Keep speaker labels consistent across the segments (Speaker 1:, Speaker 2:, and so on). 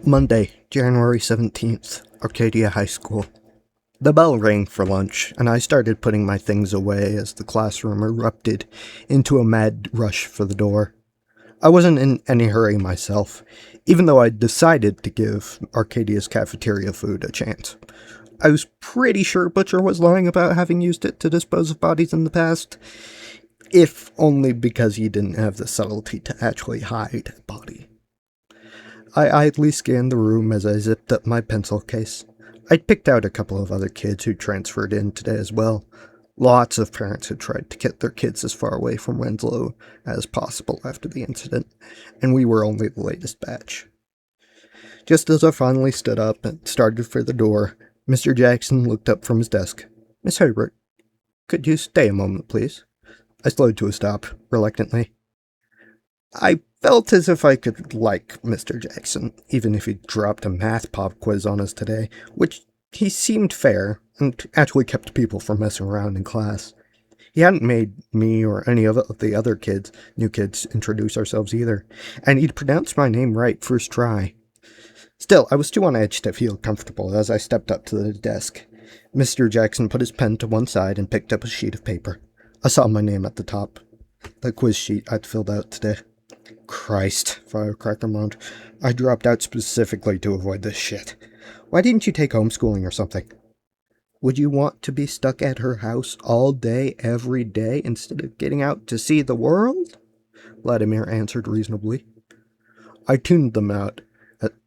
Speaker 1: Monday, January 17th, Arcadia High School. The bell rang for lunch, and I started putting my things away as the classroom erupted into a mad rush for the door. I wasn't in any hurry myself, even though I'd decided to give Arcadia's cafeteria food a chance. I was pretty sure Butcher was lying about having used it to dispose of bodies in the past, if only because he didn't have the subtlety to actually hide a body. I idly scanned the room as I zipped up my pencil case. I'd picked out a couple of other kids who transferred in today as well. Lots of parents had tried to get their kids as far away from Winslow as possible after the incident, and we were only the latest batch. Just as I finally stood up and started for the door, Mr. Jackson looked up from his desk. "Miss Herbert, could you stay a moment, please?" I slowed to a stop, reluctantly. I felt as if I could like Mr. Jackson, even if he dropped a math pop quiz on us today, which he seemed fair, and actually kept people from messing around in class. He hadn't made me or any of the other new kids, introduce ourselves either, and he'd pronounced my name right first try. Still, I was too on edge to feel comfortable as I stepped up to the desk. Mr. Jackson put his pen to one side and picked up a sheet of paper. I saw my name at the top, the quiz sheet I'd filled out today. Christ, Firecracker moaned. I dropped out specifically to avoid this shit. Why didn't you take homeschooling or something? Would you want to be stuck at her house all day, every day, instead of getting out to see the world? Vladimir answered reasonably. I tuned them out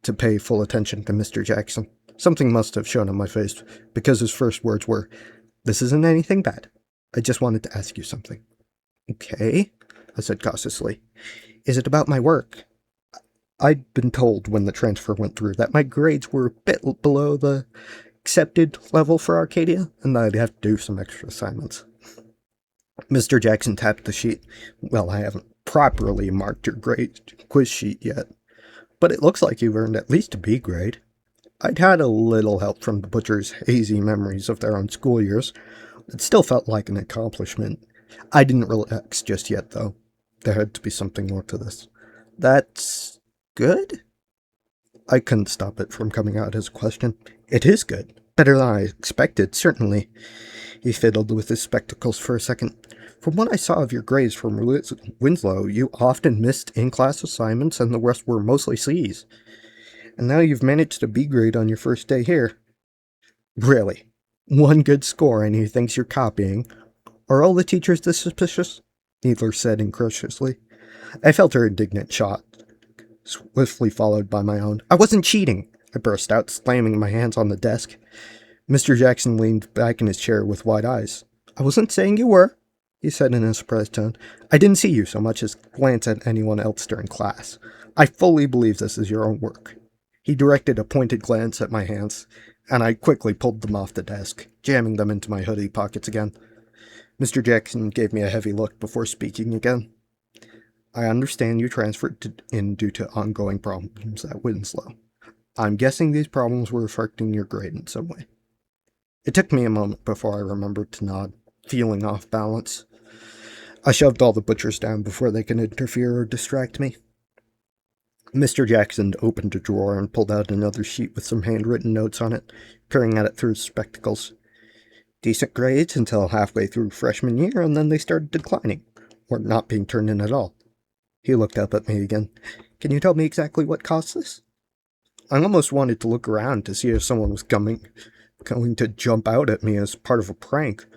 Speaker 1: to pay full attention to Mr. Jackson. Something must have shown on my face, because his first words were, "This isn't anything bad. I just wanted to ask you something." "Okay," I said cautiously. "Is it about my work?" I'd been told when the transfer went through that my grades were a bit below the accepted level for Arcadia, and that I'd have to do some extra assignments. Mr. Jackson tapped the sheet. "Well, I haven't properly marked your grade quiz sheet yet, but it looks like you've earned at least a B grade." I'd had a little help from the Butcher's hazy memories of their own school years. It still felt like an accomplishment. I didn't relax just yet, though. There had to be something more to this. "That's good?" I couldn't stop it from coming out as a question. "It is good. Better than I expected, certainly." He fiddled with his spectacles for a second. "From what I saw of your grades from Winslow, you often missed in-class assignments and the rest were mostly C's. And now you've managed a B grade on your first day here." "Really? One good score and he thinks you're copying. Are all the teachers this suspicious?" Needler said incredulously. I felt her indignant shot, swiftly followed by my own. "I wasn't cheating," I burst out, slamming my hands on the desk. Mr. Jackson leaned back in his chair with wide eyes. "I wasn't saying you were," he said in a surprised tone. "I didn't see you so much as glance at anyone else during class. I fully believe this is your own work." He directed a pointed glance at my hands, and I quickly pulled them off the desk, jamming them into my hoodie pockets again. Mr. Jackson gave me a heavy look before speaking again. "I understand you transferred in due to ongoing problems at Winslow. I'm guessing these problems were affecting your grade in some way." It took me a moment before I remembered to nod, feeling off balance. I shoved all the Butchers down before they could interfere or distract me. Mr. Jackson opened a drawer and pulled out another sheet with some handwritten notes on it, peering at it through his spectacles. "Decent grades until halfway through freshman year, and then they started declining, or not being turned in at all." He looked up at me again. "Can you tell me exactly what caused this?" I almost wanted to look around to see if someone was going to jump out at me as part of a prank,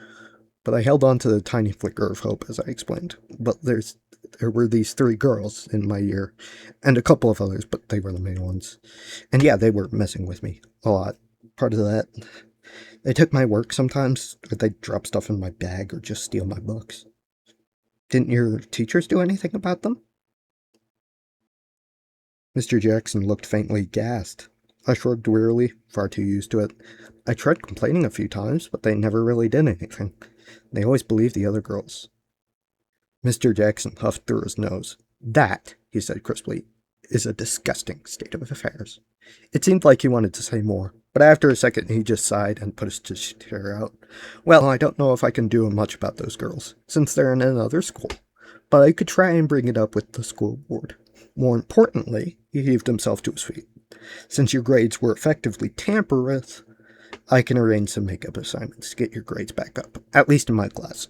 Speaker 1: but I held on to the tiny flicker of hope as I explained. "But there were these 3 girls in my year, and a couple of others, but they were the main ones. And yeah, they were messing with me a lot. Part of that, they took my work sometimes, or they'd drop stuff in my bag or just steal my books." "Didn't your teachers do anything about them?" Mr. Jackson looked faintly gassed. I shrugged wearily, far too used to it. I tried complaining a few times, but they never really did anything. They always believed the other girls. Mr. Jackson huffed through his nose. "That," he said crisply, "is a disgusting state of affairs." It seemed like he wanted to say more, but after a second he just sighed and put his chair out. "Well, I don't know if I can do much about those girls, since they're in another school, but I could try and bring it up with the school board. More importantly," he heaved himself to his feet, Since your grades were effectively tampered with, I can arrange some makeup assignments to get your grades back up, at least in my class.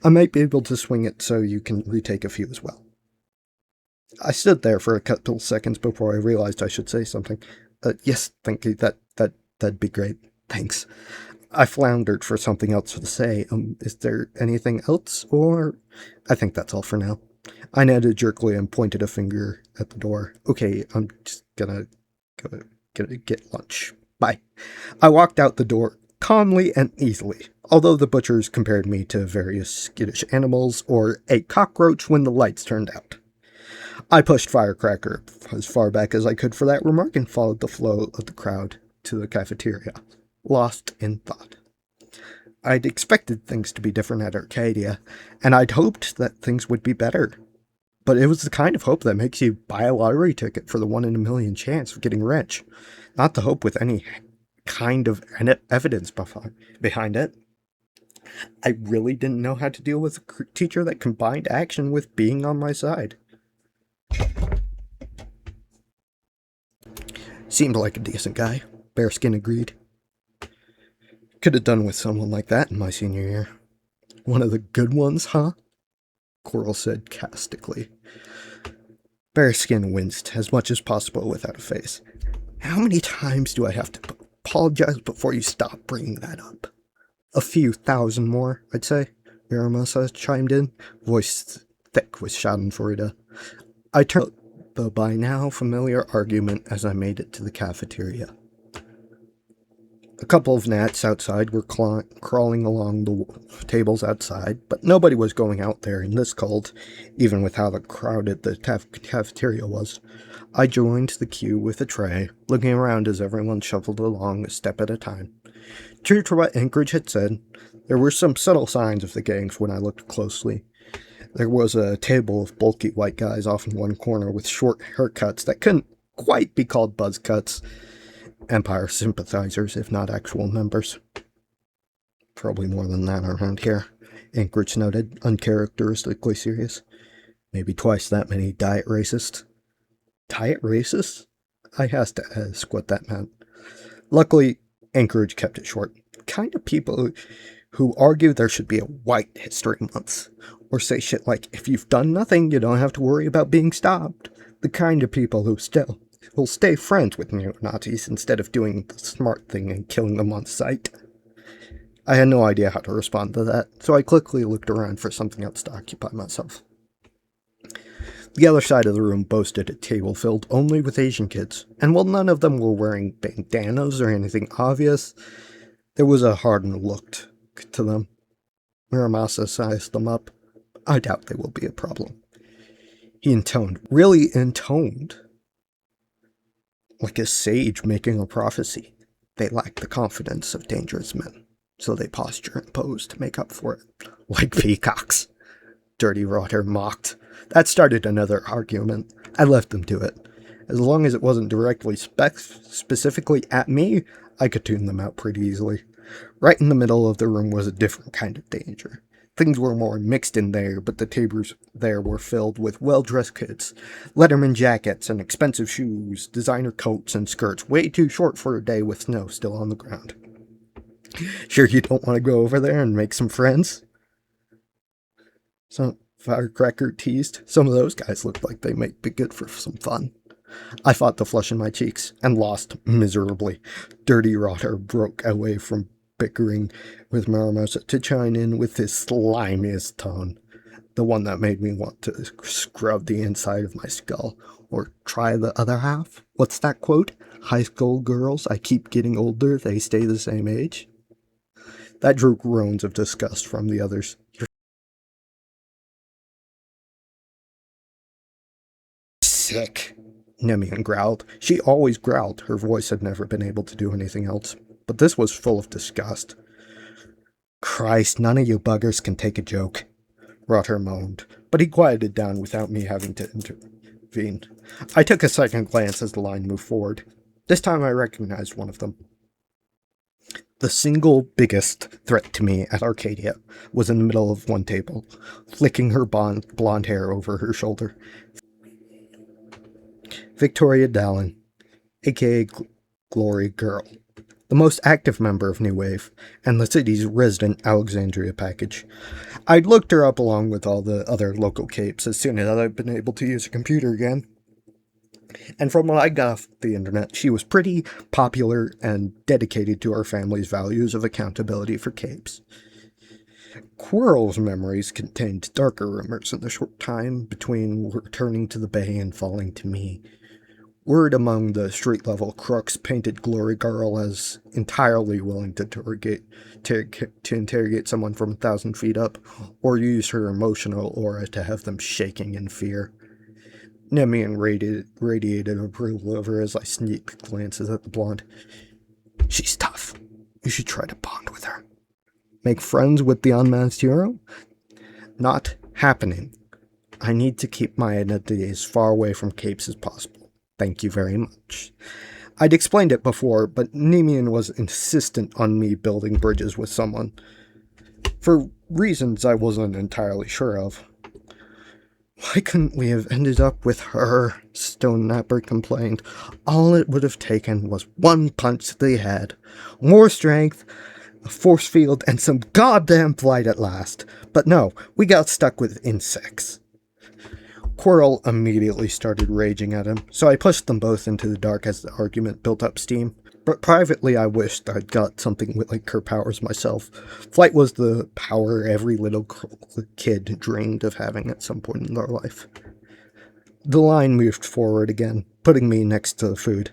Speaker 1: I might be able to swing it so you can retake a few as well. I stood there for a couple seconds before I realized I should say something. Yes, thank you. That'd be great. Thanks. I floundered for something else to say. Is there anything else, or I think that's all for now. I nodded jerkily and pointed a finger at the door. Okay, I'm just gonna get lunch. Bye. I walked out the door calmly and easily, although the butchers compared me to various skittish animals or a cockroach when the lights turned out. I pushed Firecracker as far back as I could for that remark and followed the flow of the crowd to the cafeteria, lost in thought. I'd expected things to be different at Arcadia, and I'd hoped that things would be better. But it was the kind of hope that makes you buy a lottery ticket for the 1 in a million chance of getting rich, not the hope with any kind of evidence behind it. I really didn't know how to deal with a teacher that combined action with being on my side. Seemed like a decent guy, Bearskin agreed. Could have done with someone like that in my senior year. One of the good ones, huh? Coral said caustically. Bearskin winced as much as possible without a face. How many times do I have to apologize before you stop bringing that up? A few thousand more, I'd say, Miramosa chimed in, voice thick with schadenfreude. I turned the by now familiar argument as I made it to the cafeteria. A couple of gnats outside were crawling along the tables outside, but nobody was going out there in this cold, even with how crowded the cafeteria was. I joined the queue with a tray, looking around as everyone shuffled along a step at a time. True to what Anchorage had said, there were some subtle signs of the gangs when I looked closely. There was a table of bulky white guys off in one corner with short haircuts that couldn't quite be called buzz cuts. Empire sympathizers, if not actual members. Probably more than that around here, Anchorage noted, uncharacteristically serious. Maybe twice that many diet racists. Diet racists? I asked to ask what that meant. Luckily, Anchorage kept it short. Kind of people who argue there should be a White History Month, or say shit like, if you've done nothing, you don't have to worry about being stopped. The kind of people who still will stay friends with neo-Nazis instead of doing the smart thing and killing them on sight. I had no idea how to respond to that, so I quickly looked around for something else to occupy myself. The other side of the room boasted a table filled only with Asian kids, and while none of them were wearing bandanas or anything obvious, there was a hardened look to them. Miramasa sized them up. I doubt they will be a problem. He really intoned, like a sage making a prophecy. They lack the confidence of dangerous men, so they posture and pose to make up for it. Like peacocks, Dirty Rotter mocked. That started another argument. I left them to it. As long as it wasn't directly specifically at me, I could tune them out pretty easily. Right in the middle of the room was a different kind of danger. Things were more mixed in there, but the tables there were filled with well-dressed kids. Letterman jackets and expensive shoes, designer coats and skirts way too short for a day with snow still on the ground. Sure you don't want to go over there and make some friends? Some Firecracker teased. Some of those guys looked like they might be good for some fun. I fought the flush in my cheeks and lost miserably. Dirty Rotter broke away from bickering with Maramosa to chime in with his slimiest tone, the one that made me want to scrub the inside of my skull, or try the other half. What's that quote? High school girls, I keep getting older, they stay the same age. That drew groans of disgust from the others. You're sick, Nemian growled. She always growled. Her voice had never been able to do anything else. But this was full of disgust. Christ, none of you buggers can take a joke, Rotter moaned, but he quieted down without me having to intervene. I took a second glance as the line moved forward. This time I recognized one of them. The single biggest threat to me at Arcadia was in the middle of one table, flicking her blonde hair over her shoulder. Victoria Dallin, aka Glory Girl, the most active member of New Wave, and the city's resident Alexandria package. I'd looked her up along with all the other local capes as soon as I'd been able to use a computer again. And from what I got off the internet, she was pretty popular and dedicated to our family's values of accountability for capes. Quirrell's memories contained darker rumors in the short time between returning to the bay and falling to me. Word among the street-level crooks painted Glory Girl as entirely willing to interrogate someone from 1,000 feet up, or use her emotional aura to have them shaking in fear. Nemian radiated approval of her as I sneaked glances at the blonde. She's tough. You should try to bond with her. Make friends with the unmasked hero? Not happening. I need to keep my identity as far away from capes as possible. Thank you very much. I'd explained it before, but Nemian was insistent on me building bridges with someone, for reasons I wasn't entirely sure of. Why couldn't we have ended up with her? Stone Napper complained. All it would have taken was one punch to the head. More strength, a force field, and some goddamn flight at last. But no, we got stuck with insects. Quirrell immediately started raging at him, so I pushed them both into the dark as the argument built up steam. But privately I wished I'd got something like her powers myself. Flight was the power every little kid dreamed of having at some point in their life. The line moved forward again, putting me next to the food.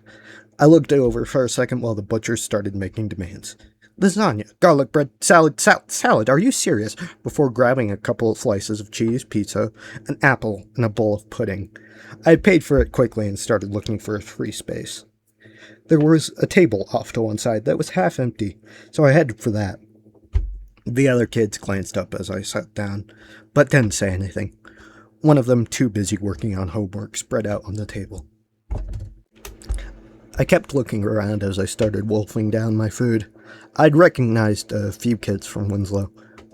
Speaker 1: I looked over for a second while the butchers started making demands. Lasagna, garlic bread, salad, are you serious? Before grabbing a couple of slices of cheese, pizza, an apple, and a bowl of pudding. I paid for it quickly and started looking for a free space. There was a table off to one side that was half empty, so I headed for that. The other kids glanced up as I sat down, but didn't say anything. One of them too busy working on homework spread out on the table. I kept looking around as I started wolfing down my food. I'd recognized a few kids from Winslow,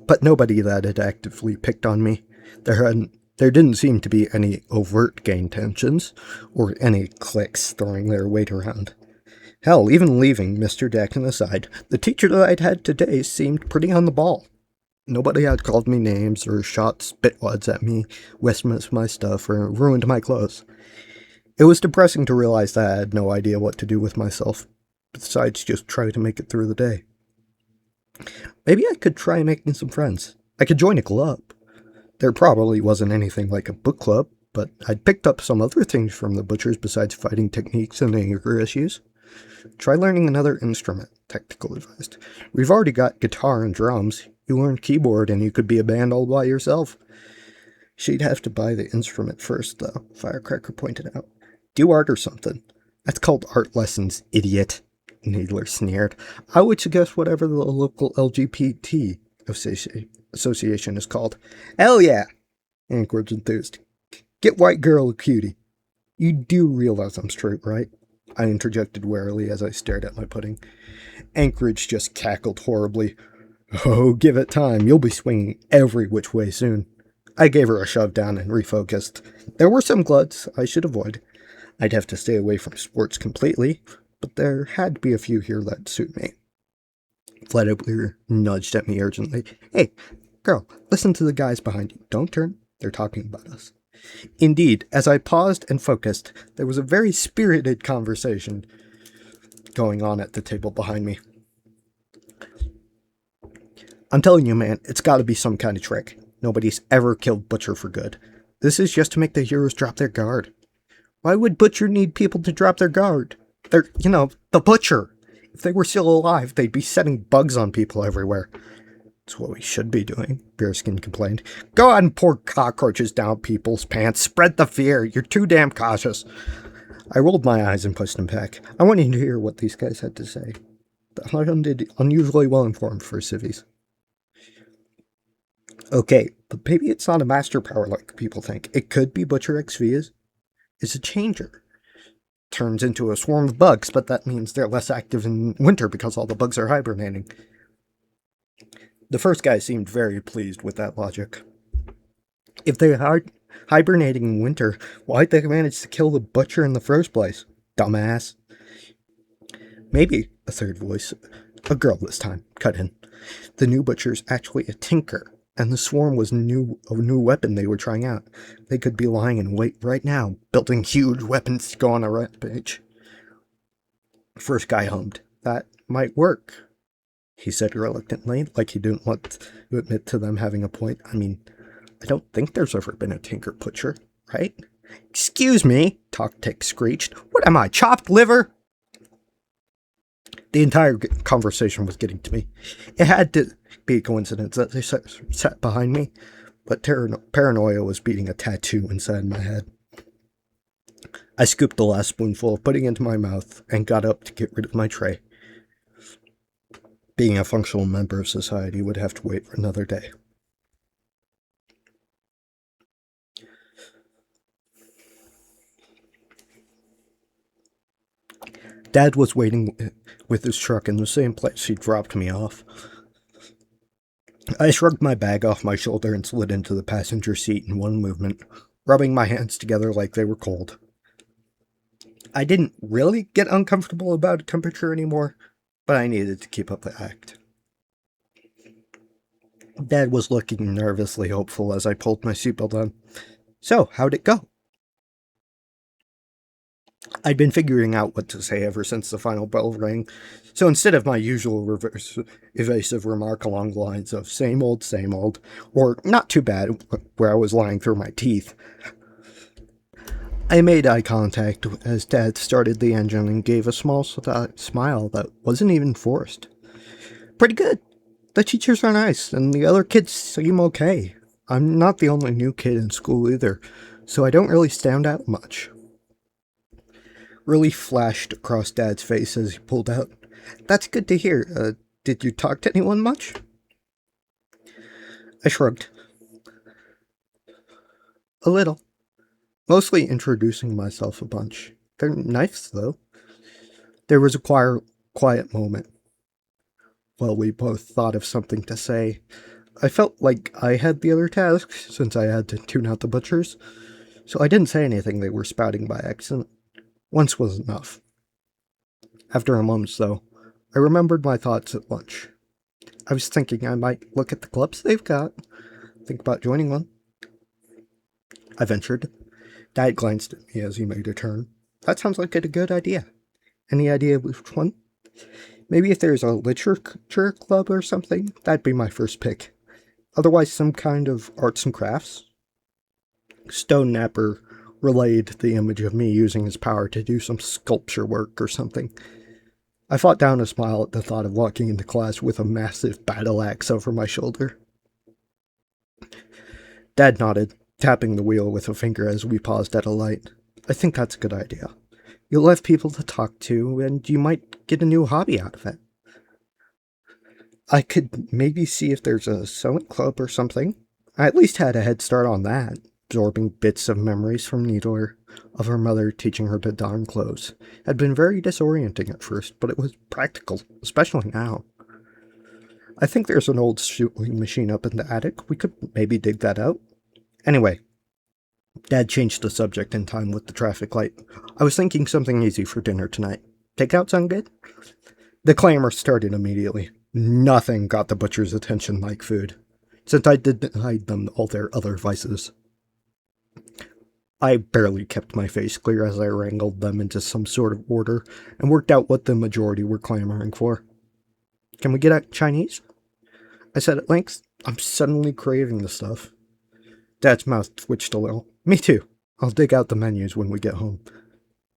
Speaker 1: but nobody that had actively picked on me. There didn't seem to be any overt gang tensions, or any cliques throwing their weight around. Hell, even leaving Mr. Dakin aside, the teacher that I'd had today seemed pretty on the ball. Nobody had called me names or shot spitwads at me, whispered my stuff, or ruined my clothes. It was depressing to realize that I had no idea what to do with myself, besides just try to make it through the day. Maybe I could try making some friends. I could join a club. There probably wasn't anything like a book club, but I'd picked up some other things from the butchers besides fighting techniques and anger issues. Try learning another instrument, Tactical advised. We've already got guitar and drums. You learned keyboard and you could be a band all by yourself. She'd have to buy the instrument first, though, Firecracker pointed out. Do art or something. That's called art lessons, idiot, Needler sneered. I would suggest whatever the local LGBT association is called. Hell yeah, Anchorage enthused. Get white girl a cutie. You do realize I'm straight, right? I interjected warily as I stared at my pudding. Anchorage just cackled horribly. Oh, give it time. You'll be swinging every which way soon. I gave her a shove down and refocused. There were some gluts I should avoid. I'd have to stay away from sports completely, but there had to be a few here that'd suit me. Vladimir nudged at me urgently. Hey, girl, listen to the guys behind you. Don't turn. They're talking about us. Indeed, as I paused and focused, there was a very spirited conversation going on at the table behind me. I'm telling you, man, it's got to be some kind of trick. Nobody's ever killed Butcher for good. This is just to make the heroes drop their guard. Why would Butcher need people to drop their guard? They're, the Butcher. If they were still alive, they'd be setting bugs on people everywhere. That's what we should be doing, Bearskin complained. Go out and pour cockroaches down people's pants. Spread the fear. You're too damn cautious. I rolled my eyes and pushed them back. I wanted to hear what these guys had to say. The sounded unusually well informed for civvies. Okay, but maybe it's not a master power like people think. It could be Butcher XV is a changer. Turns into a swarm of bugs, but that means they're less active in winter because all the bugs are hibernating. The first guy seemed very pleased with that logic. If they are hibernating in winter, why'd they manage to kill the Butcher in the first place? Dumbass. Maybe, a third voice, a girl this time, cut in. The new butcher's actually a tinker, and the swarm was a new weapon they were trying out. They could be lying in wait right now, building huge weapons to go on a rampage. First guy hummed. That might work, he said reluctantly, like he didn't want to admit to them having a point. I mean, I don't think there's ever been a tinker butcher, right? Excuse me, Toktek screeched. What am I, chopped liver? The entire conversation was getting to me. It had to be a coincidence that they sat behind me, but paranoia was beating a tattoo inside my head. I scooped the last spoonful, putting it into my mouth, and got up to get rid of my tray. Being a functional member of society would have to wait for another day. Dad was waiting with his truck in the same place he dropped me off. I shrugged my bag off my shoulder and slid into the passenger seat in one movement, rubbing my hands together like they were cold. I didn't really get uncomfortable about temperature anymore, but I needed to keep up the act. Dad was looking nervously hopeful as I pulled my seatbelt on. So, how'd it go? I'd been figuring out what to say ever since the final bell rang, so instead of my usual evasive remark along the lines of same old, or not too bad, where I was lying through my teeth, I made eye contact as Dad started the engine and gave a small smile that wasn't even forced. Pretty good. The teachers are nice, and the other kids seem okay. I'm not the only new kid in school either, so I don't really stand out much. Relief flashed across Dad's face as he pulled out. That's good to hear. Did you talk to anyone much? I shrugged. A little. Mostly introducing myself a bunch. They're nice, though. There was a quiet moment. While we both thought of something to say, I felt like I had the other tasks, since I had to tune out the butchers, so I didn't say anything they were spouting by accident. Once was enough. After a moment, though, I remembered my thoughts at lunch. I was thinking I might look at the clubs they've got, think about joining one. I ventured. Dad glanced at me as he made a turn. That sounds like a good idea. Any idea which one? Maybe if there's a literature club or something, that'd be my first pick. Otherwise, some kind of arts and crafts. Stone Napper relayed the image of me using his power to do some sculpture work or something. I fought down a smile at the thought of walking into class with a massive battle axe over my shoulder. Dad nodded, tapping the wheel with a finger as we paused at a light. I think that's a good idea. You'll have people to talk to, and you might get a new hobby out of it. I could maybe see if there's a sewing club or something. I at least had a head start on that, absorbing bits of memories from Needler of her mother teaching her to darn clothes. Had been very disorienting at first, but it was practical, especially now. I think there's an old sewing machine up in the attic. We could maybe dig that out. Anyway, Dad changed the subject in time with the traffic light. I was thinking something easy for dinner tonight. Takeout sound good? The clamor started immediately. Nothing got the butcher's attention like food, since I denied them all their other vices. I barely kept my face clear as I wrangled them into some sort of order and worked out what the majority were clamoring for. Can we get out Chinese? I said at length. I'm suddenly craving the stuff. Dad's mouth twitched a little. Me too. I'll dig out the menus when we get home.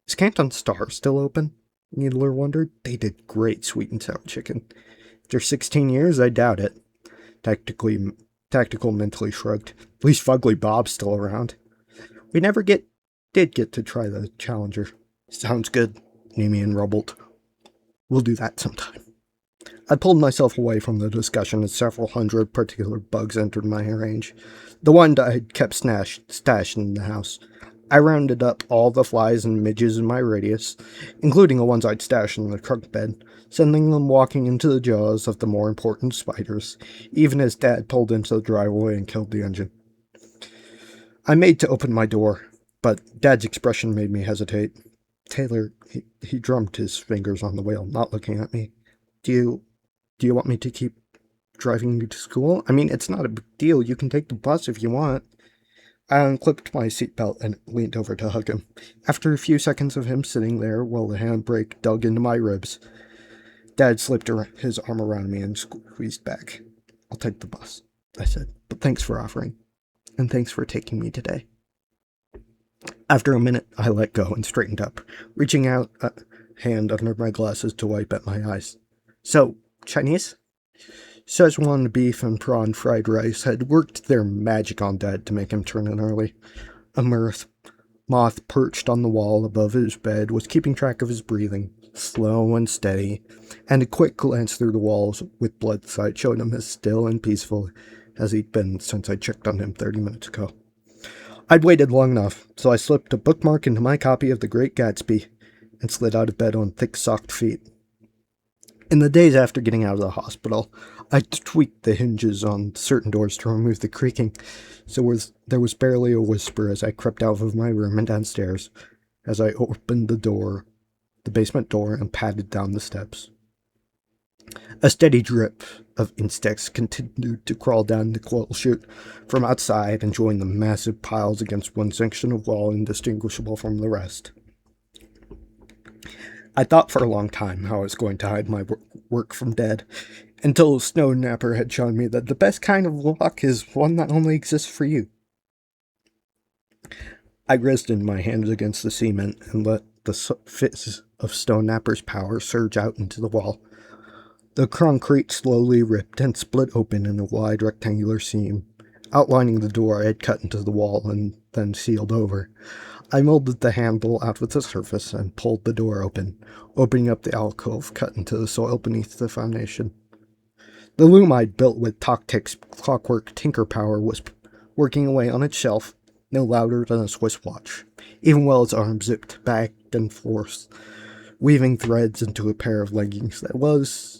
Speaker 1: Is Canton Star still open? Needler wondered. They did great sweet and sour chicken. After 16 years, I doubt it. Tactical mentally shrugged. At least Fugly Bob's still around. We never did get to try the Challenger. Sounds good, Nemean rumbled. We'll do that sometime. I pulled myself away from the discussion as several hundred particular bugs entered my range. The one I had kept stashed in the house. I rounded up all the flies and midges in my radius, including the ones I'd stashed in the truck bed, sending them walking into the jaws of the more important spiders, even as Dad pulled into the driveway and killed the engine. I made to open my door, but Dad's expression made me hesitate. Taylor, he drummed his fingers on the wheel, not looking at me. Do you want me to keep driving you to school? I mean, it's not a big deal. You can take the bus if you want. I unclipped my seatbelt and leaned over to hug him. After a few seconds of him sitting there while the handbrake dug into my ribs, Dad slipped his arm around me and squeezed back. I'll take the bus, I said, but thanks for offering. And thanks for taking me today. After a minute, I let go and straightened up, reaching out a hand under my glasses to wipe at my eyes. So, Chinese? Szechuan beef and prawn fried rice had worked their magic on Dad to make him turn in early. A moth perched on the wall above his bed was keeping track of his breathing, slow and steady, and a quick glance through the walls with blood sight showed him as still and peaceful as he'd been since I checked on him 30 minutes ago. I'd waited long enough, so I slipped a bookmark into my copy of The Great Gatsby and slid out of bed on thick-socked feet. In the days after getting out of the hospital, I tweaked the hinges on certain doors to remove the creaking, so there was barely a whisper as I crept out of my room and downstairs, as I opened the basement door, and padded down the steps. A steady drip of insects continued to crawl down the coil chute from outside and join the massive piles against one section of wall indistinguishable from the rest. I thought for a long time how I was going to hide my work from Dad, until Snow Napper had shown me that the best kind of luck is one that only exists for you. I rested my hands against the cement and let the fizz of Stone Napper's power surge out into the wall. The concrete slowly ripped and split open in a wide rectangular seam, outlining the door I had cut into the wall and then sealed over. I molded the handle out with the surface and pulled the door open, opening up the alcove cut into the soil beneath the foundation. The loom I'd built with Toktik's clockwork tinker power was working away on its shelf, no louder than a Swiss watch, even while its arm zipped back and forth, weaving threads into a pair of leggings that was...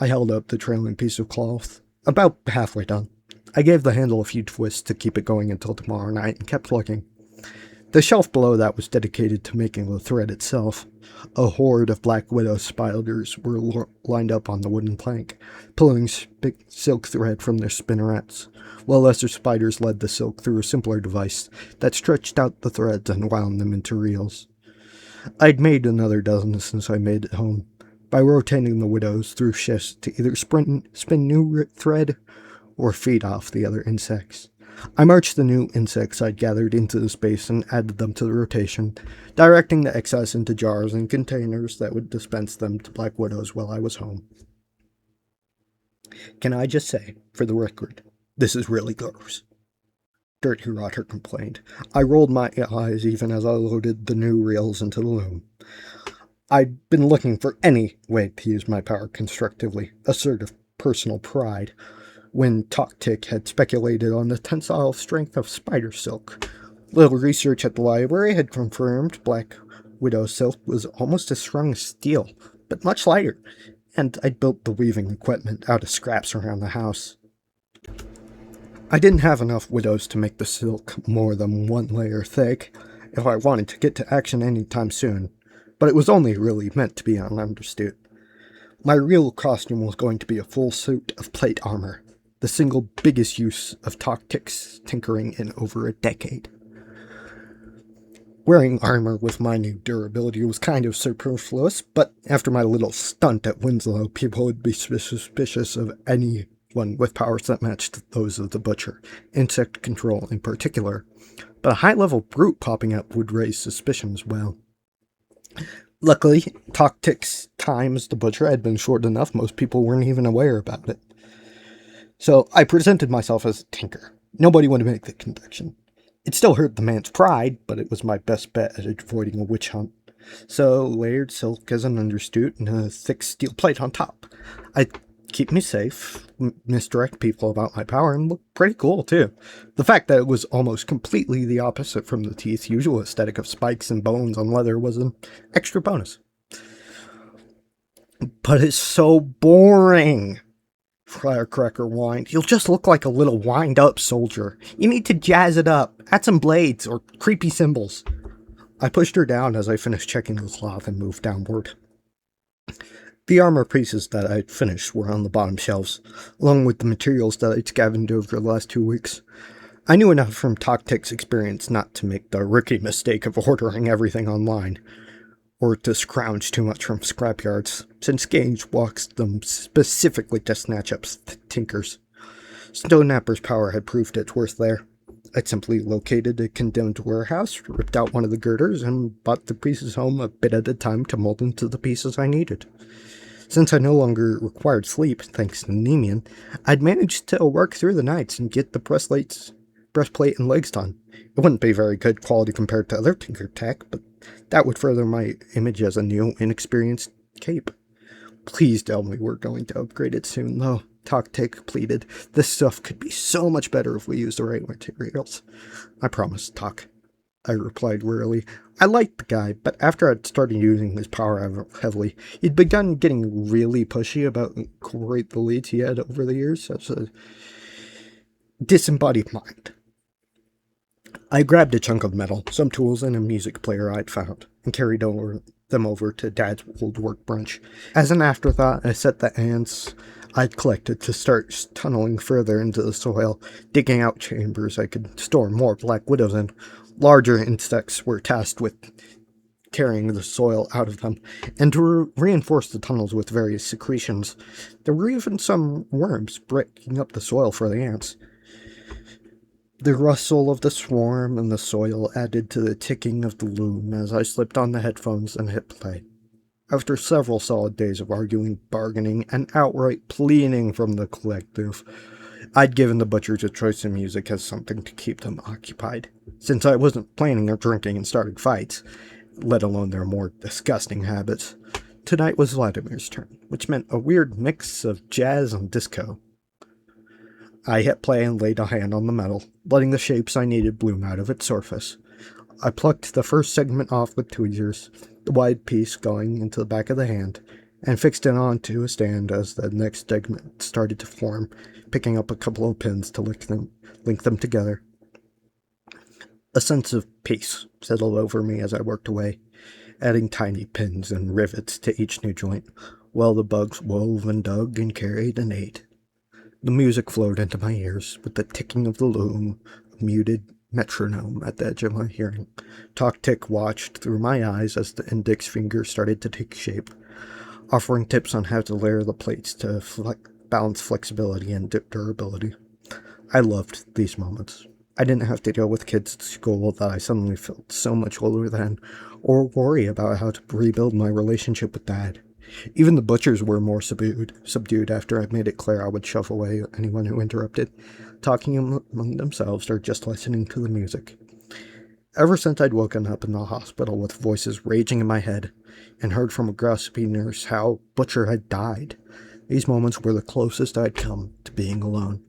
Speaker 1: I held up the trailing piece of cloth, about halfway done. I gave the handle a few twists to keep it going until tomorrow night and kept looking. The shelf below that was dedicated to making the thread itself. A horde of black widow spiders were lined up on the wooden plank, pulling silk thread from their spinnerets, while lesser spiders led the silk through a simpler device that stretched out the threads and wound them into reels. I'd made another dozen since I made it home, by rotating the widows through shifts to either spin new thread or feed off the other insects. I marched the new insects I'd gathered into the space and added them to the rotation, directing the excess into jars and containers that would dispense them to black widows while I was home. Can I just say, for the record, this is really gross. Dirty Rotter complained. I rolled my eyes even as I loaded the new reels into the loom. I'd been looking for any way to use my power constructively, a sort of personal pride, when Toktik had speculated on the tensile strength of spider silk. Little research at the library had confirmed black widow silk was almost as strong as steel, but much lighter, and I'd built the weaving equipment out of scraps around the house. I didn't have enough widows to make the silk more than one layer thick if I wanted to get to action anytime soon, but it was only really meant to be an undersuit. My real costume was going to be a full suit of plate armor, the single biggest use of Toktik's tinkering in over a decade. Wearing armor with my new durability was kind of superfluous, but after my little stunt at Winslow, people would be suspicious of anyone with powers that matched those of the Butcher, insect control in particular, but a high-level brute popping up would raise suspicion as well. Luckily, Toktik's time as the Butcher had been short enough most people weren't even aware about it. So I presented myself as a tinker. Nobody would make the connection. It still hurt the man's pride, but it was my best bet at avoiding a witch hunt. So layered silk as an undersuit and a thick steel plate on top. I'd keep me safe, misdirect people about my power, and look pretty cool too. The fact that it was almost completely the opposite from the teeth's usual aesthetic of spikes and bones on leather was an extra bonus. But it's so boring, Firecracker whined. You'll just look like a little wind-up soldier. You need to jazz it up. Add some blades or creepy symbols. I pushed her down as I finished checking the cloth and moved downward. The armor pieces that I'd finished were on the bottom shelves, along with the materials that I'd scavenged over the last 2 weeks. I knew enough from Toktik's experience not to make the rookie mistake of ordering everything online, or to scrounge too much from scrapyards, since Gage walks them specifically to snatch up tinkers. Stoneknapper's power had proved its worth there. I'd simply located a condemned warehouse, ripped out one of the girders, and brought the pieces home a bit at a time to mold into the pieces I needed. Since I no longer required sleep, thanks to Nemean, I'd managed to work through the nights and get the breastplate and legs done. It wouldn't be very good quality compared to other Tinker tech, but that would further my image as a new, inexperienced cape. Please tell me we're going to upgrade it soon, though, Toktik pleaded. This stuff could be so much better if we use the right materials. I promise, Tok, I replied wearily. I liked the guy, but after I'd started using his power heavily, he'd begun getting really pushy about incorporate the leads he had over the years as a disembodied mind. I grabbed a chunk of metal, some tools, and a music player I'd found, and carried them over to Dad's old workbench. As an afterthought, I set the ants I'd collected to start tunneling further into the soil, digging out chambers I could store more black widows in. Larger insects were tasked with carrying the soil out of them, and to reinforce the tunnels with various secretions. There were even some worms breaking up the soil for the ants. The rustle of the swarm and the soil added to the ticking of the loom as I slipped on the headphones and hit play. After several solid days of arguing, bargaining, and outright pleading from the collective, I'd given the butchers a choice of music as something to keep them occupied, since I wasn't planning on drinking and starting fights, let alone their more disgusting habits. Tonight was Vladimir's turn, which meant a weird mix of jazz and disco. I hit play and laid a hand on the metal, letting the shapes I needed bloom out of its surface. I plucked the first segment off with tweezers, the wide piece going into the back of the hand, and fixed it onto a stand as the next segment started to form, picking up a couple of pins to link them together. A sense of peace settled over me as I worked away, adding tiny pins and rivets to each new joint, while the bugs wove and dug and carried and ate. The music flowed into my ears with the ticking of the loom, a muted metronome at the edge of my hearing. Toktik watched through my eyes as the index finger started to take shape, offering tips on how to layer the plates to balance flexibility and durability. I loved these moments. I didn't have to deal with kids at school that I suddenly felt so much older than, or worry about how to rebuild my relationship with Dad. Even the butchers were more subdued after I made it clear I would shove away anyone who interrupted, talking among themselves or just listening to the music. Ever since I'd woken up in the hospital with voices raging in my head and heard from a gossipy nurse how Butcher had died, these moments were the closest I'd come to being alone.